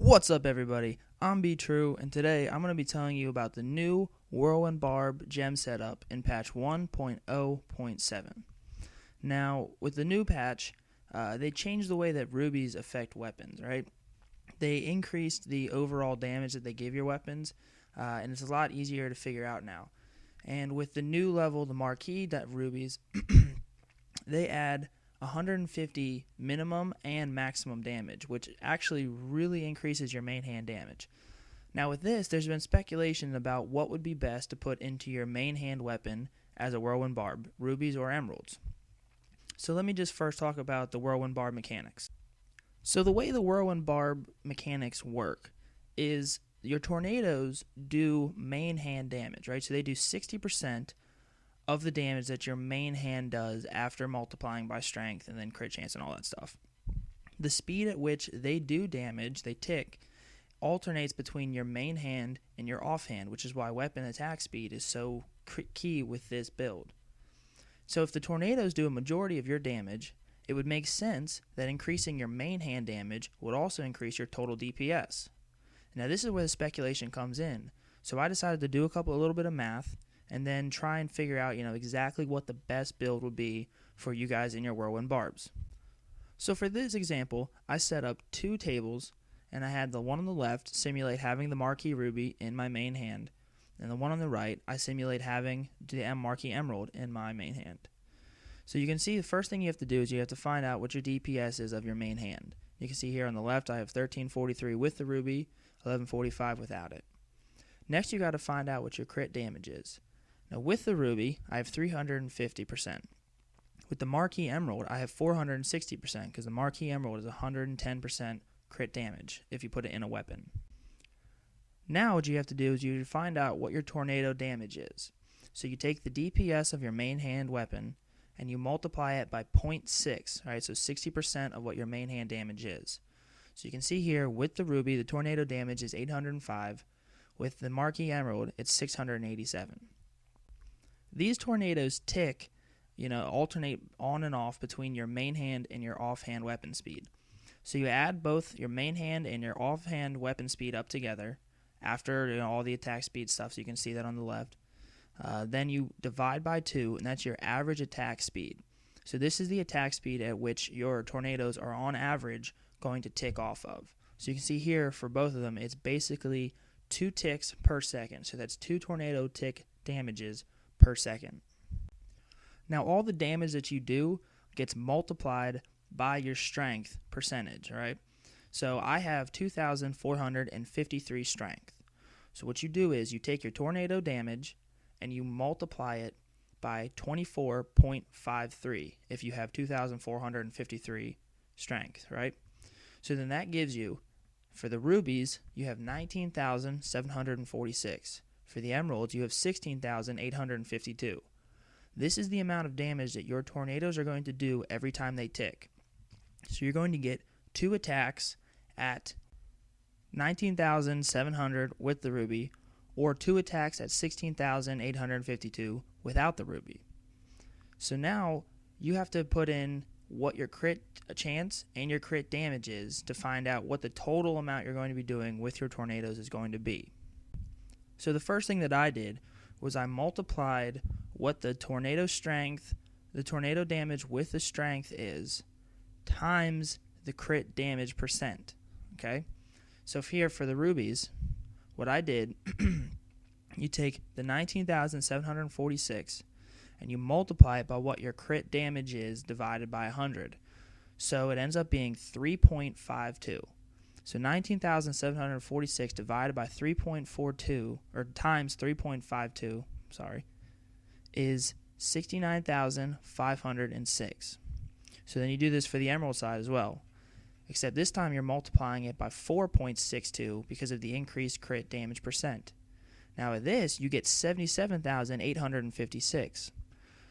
What's up, everybody? I'm B True, and today I'm going to be telling you about the new Whirlwind Barb gem setup in patch 1.0.7. Now, with the new patch, they changed the way that rubies affect weapons, right? They increased the overall damage that they give your weapons, and it's a lot easier to figure out now. And with the new level, the marquee rubies, they add 150 minimum and maximum damage, which actually really increases your main hand damage. Now with this, there's been speculation about what would be best to put into your main hand weapon as a whirlwind barb, rubies or emeralds. So let me just first talk about the whirlwind barb mechanics. So the way the whirlwind barb mechanics work is your tornadoes do main hand damage, right? So they do 60% of the damage that your main hand does after multiplying by strength and then crit chance and all that stuff. The speed at which they do damage, they tick, alternates between your main hand and your offhand, which is why weapon attack speed is so key with this build. So if the tornadoes do a majority of your damage, it would make sense that increasing your main hand damage would also increase your total DPS. Now this is where the speculation comes in. So I decided to do a little bit of math and then try and figure out, exactly what the best build would be for you guys in your whirlwind barbs. So for this example, I set up two tables, and I had the one on the left simulate having the marquee ruby in my main hand, and the one on the right, I simulate having the marquee emerald in my main hand. So you can see the first thing you have to do is you have to find out what your DPS is of your main hand. You can see here on the left, I have 1343 with the ruby, 1145 without it. Next, you got to find out what your crit damage is. Now with the ruby, I have 350%. With the marquee emerald, I have 460% because the marquee emerald is 110% crit damage if you put it in a weapon. Now what you have to do is you find out what your tornado damage is. So you take the DPS of your main hand weapon and you multiply it by 0.6, right? So 60% of what your main hand damage is. So you can see here with the ruby, the tornado damage is 805. With the marquee emerald, it's 687. These tornadoes tick, alternate on and off between your main hand and your offhand weapon speed. So you add both your main hand and your offhand weapon speed up together after all the attack speed stuff, so you can see that on the left. Then you divide by 2, and that's your average attack speed. So this is the attack speed at which your tornadoes are on average going to tick off of. So you can see here for both of them, it's basically 2 ticks per second. So that's 2 tornado tick damages per second. Now all the damage that you do gets multiplied by your strength percentage, right? So I have 2,453 strength. So what you do is you take your tornado damage and you multiply it by 24.53 if you have 2,453 strength, right? So then that gives you, for the rubies, you have 19,746. For the emeralds, you have 16,852. This is the amount of damage that your tornadoes are going to do every time they tick. So you're going to get 2 attacks at 19,700 with the ruby, or 2 attacks at 16,852 without the ruby. So now you have to put in what your crit chance and your crit damage is to find out what the total amount you're going to be doing with your tornadoes is going to be. So the first thing that I did was I multiplied what the tornado strength, the tornado damage with the strength is, times the crit damage percent, okay? So here for the rubies, what I did, you take the 19,746 and you multiply it by what your crit damage is divided by 100. So it ends up being 3.52. So 19,746 divided by 3.42, or times 3.52, is 69,506. So then you do this for the emerald side as well, except this time you're multiplying it by 4.62 because of the increased crit damage percent. Now with this, you get 77,856.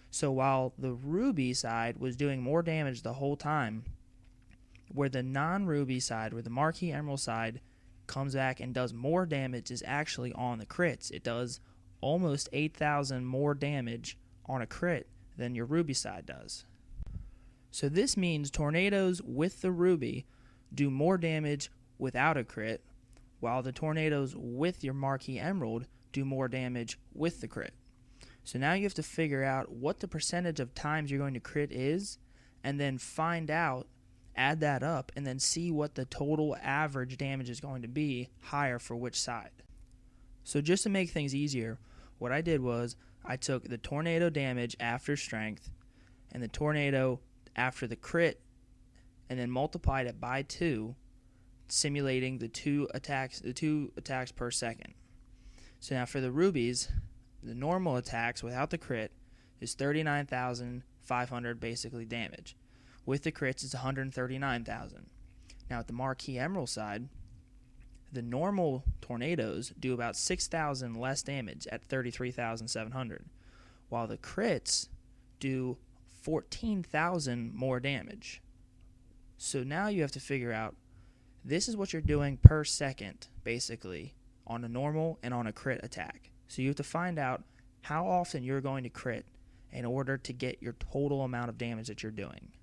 So while the ruby side was doing more damage the whole time, where the non-ruby side, where the marquee emerald side comes back and does more damage, is actually on the crits. It does almost 8,000 more damage on a crit than your ruby side does. So this means tornadoes with the ruby do more damage without a crit, while the tornadoes with your Marquee Emerald do more damage with the crit. So now you have to figure out what the percentage of times you're going to crit is, and then find out, add that up, and then see what the total average damage is going to be higher for which side. So just to make things easier, what I did was I took the tornado damage after strength and the tornado after the crit and then multiplied it by 2, simulating the two attacks per second. So now for the Rubies, the normal attacks without the crit is 39,500 basically damage. With the crits, it's 139,000. Now at the Marquee Emerald side, the normal tornadoes do about 6,000 less damage at 33,700, while the crits do 14,000 more damage. So now you have to figure out, this is what you're doing per second, basically, on a normal and on a crit attack. So you have to find out how often you're going to crit in order to get your total amount of damage that you're doing.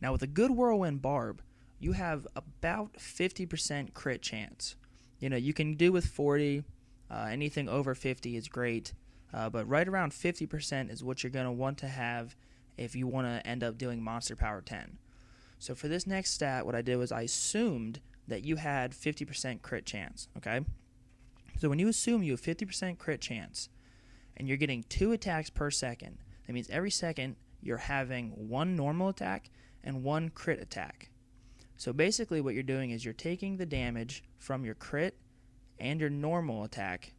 Now with a good whirlwind Barb, you have about 50% crit chance. You can do with 40, anything over 50 is great, but right around 50% is what you're going to want to have if you want to end up doing Monster Power 10. So for this next stat, what I did was I assumed that you had 50% crit chance, okay? So when you assume you have 50% crit chance and you're getting 2 attacks per second, that means every second you're having 1 normal attack and 1 crit attack. So basically what you're doing is you're taking the damage from your crit and your normal attack,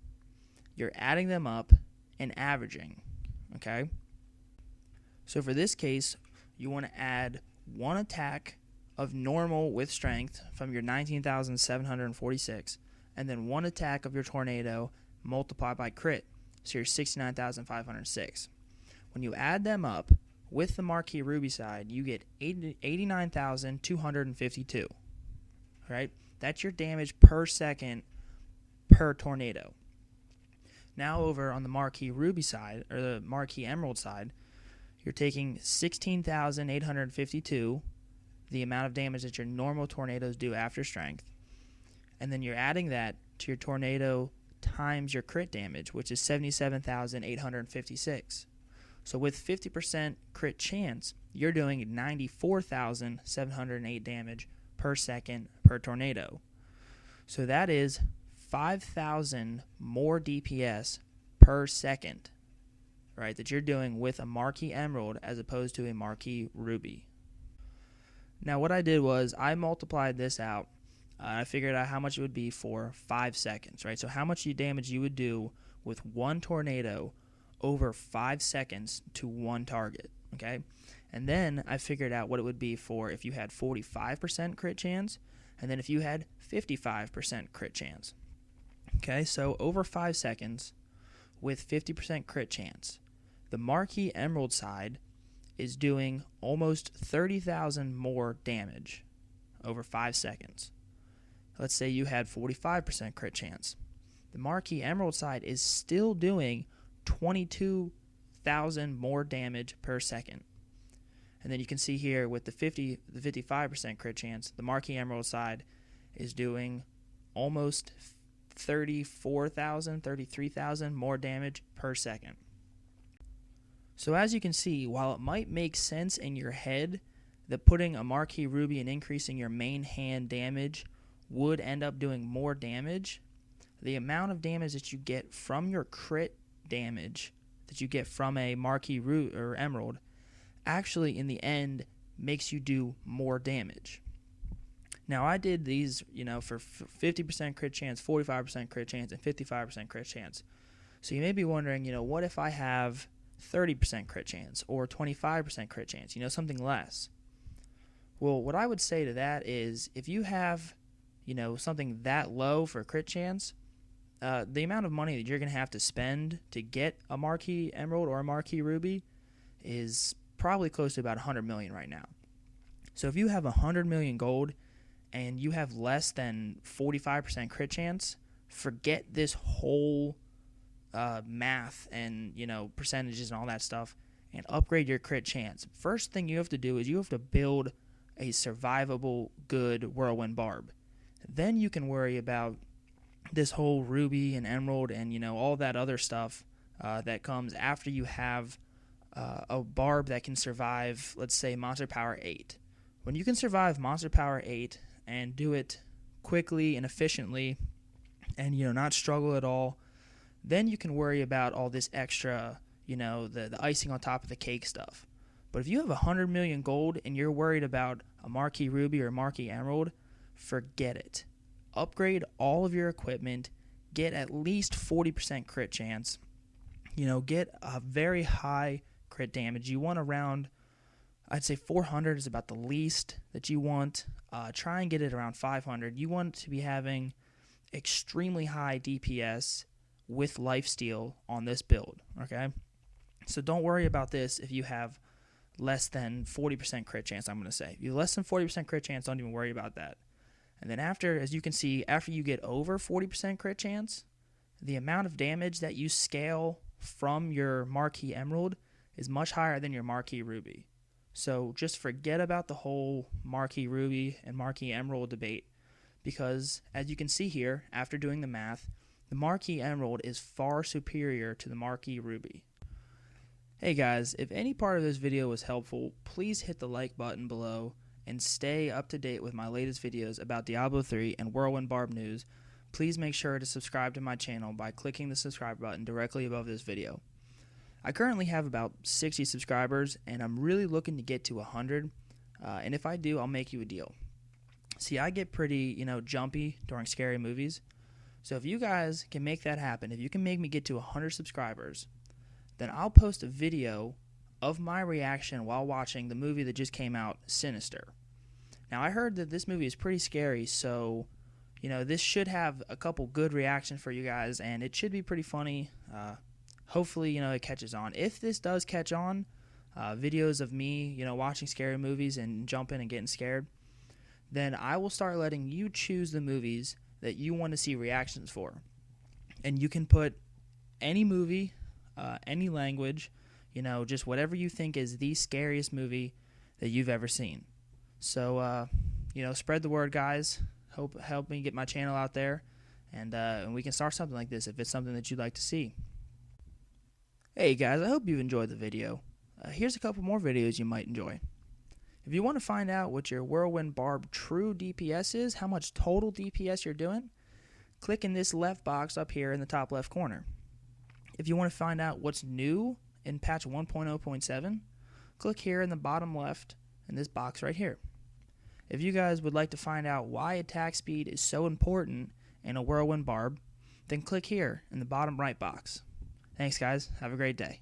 you're adding them up and averaging, okay? So for this case, you want to add 1 attack of normal with strength from your 19,746, and then 1 attack of your tornado multiplied by crit, so you're 69,506. When you add them up with the Marquee Ruby side, you get 89,252. Right? That's your damage per second per tornado. Now over on the Marquee Ruby side, or the Marquee Emerald side, you're taking 16,852, the amount of damage that your normal tornadoes do after strength, and then you're adding that to your tornado times your crit damage, which is 77,856. So with 50% crit chance, you're doing 94,708 damage per second per tornado. So that is 5,000 more DPS per second, right, that you're doing with a Marquee Emerald as opposed to a Marquee Ruby. Now what I did was I multiplied this out. I figured out how much it would be for 5 seconds, right? So how much damage you would do with 1 tornado over 5 seconds to 1 target, okay? And then I figured out what it would be for if you had 45% crit chance, and then if you had 55% crit chance. Okay, so over 5 seconds with 50% crit chance, the Marquee Emerald side is doing almost 30,000 more damage over 5 seconds. Let's say you had 45% crit chance. The Marquee Emerald side is still doing 22,000 more damage per second. And then you can see here with the 55% crit chance, the Marquee Emerald side is doing almost 33,000 more damage per second. So as you can see, while it might make sense in your head that putting a Marquee Ruby and increasing your main hand damage would end up doing more damage, the amount of damage that you get from your crit damage that you get from a Marquee or Emerald actually in the end makes you do more damage. Now I did these, for 50% crit chance, 45% crit chance, and 55% crit chance. So you may be wondering, what if I have 30% crit chance or 25% crit chance, something less? Well, what I would say to that is if you have, something that low for crit chance, the amount of money that you're going to have to spend to get a Marquee Emerald or a Marquee Ruby is probably close to about 100 million right now. So if you have 100 million gold and you have less than 45% crit chance, forget this whole math and percentages and all that stuff, and upgrade your crit chance. First thing you have to do is you have to build a survivable good whirlwind Barb. Then you can worry about this whole ruby and emerald and all that other stuff that comes after you have a barb that can survive, let's say, Monster Power 8. When you can survive Monster Power 8 and do it quickly and efficiently and not struggle at all, then you can worry about all this extra, the icing on top of the cake stuff. But if you have 100 million gold and you're worried about a marquee ruby or marquee emerald, forget it. Upgrade all of your equipment, get at least 40% crit chance, get a very high crit damage. You want around, I'd say 400 is about the least that you want. Try and get it around 500. You want to be having extremely high DPS with lifesteal on this build, okay? So don't worry about this if you have less than 40% crit chance, I'm going to say. If you have less than 40% crit chance, don't even worry about that. And then after, as you can see, after you get over 40% crit chance, the amount of damage that you scale from your marquee emerald is much higher than your marquee ruby. So just forget about the whole marquee ruby and marquee emerald debate, because as you can see here, after doing the math, the marquee emerald is far superior to the marquee ruby. Hey guys, if any part of this video was helpful, please hit the like button below and stay up to date with my latest videos about Diablo 3 and Whirlwind Barb news. Please make sure to subscribe to my channel by clicking the subscribe button directly above this video. I currently have about 60 subscribers, and I'm really looking to get to 100, and if I do, I'll make you a deal. See, I get pretty, jumpy during scary movies, so if you guys can make that happen, if you can make me get to 100 subscribers, then I'll post a video of my reaction while watching the movie that just came out, Sinister. Now, I heard that this movie is pretty scary, so, this should have a couple good reactions for you guys, and it should be pretty funny. Hopefully, it catches on. If this does catch on, videos of me, watching scary movies and jumping and getting scared, then I will start letting you choose the movies that you want to see reactions for. And you can put any movie, any language, just whatever you think is the scariest movie that you've ever seen. So, spread the word, guys. Help me get my channel out there, and we can start something like this if it's something that you'd like to see. Hey guys, I hope you've enjoyed the video. Here's a couple more videos you might enjoy. If you want to find out what your Whirlwind Barb true DPS is, how much total DPS you're doing, click in this left box up here in the top left corner. If you want to find out what's new in patch 1.0.7, click here in the bottom left in this box right here. If you guys would like to find out why attack speed is so important in a Whirlwind Barb, then click here in the bottom right box. Thanks guys, have a great day.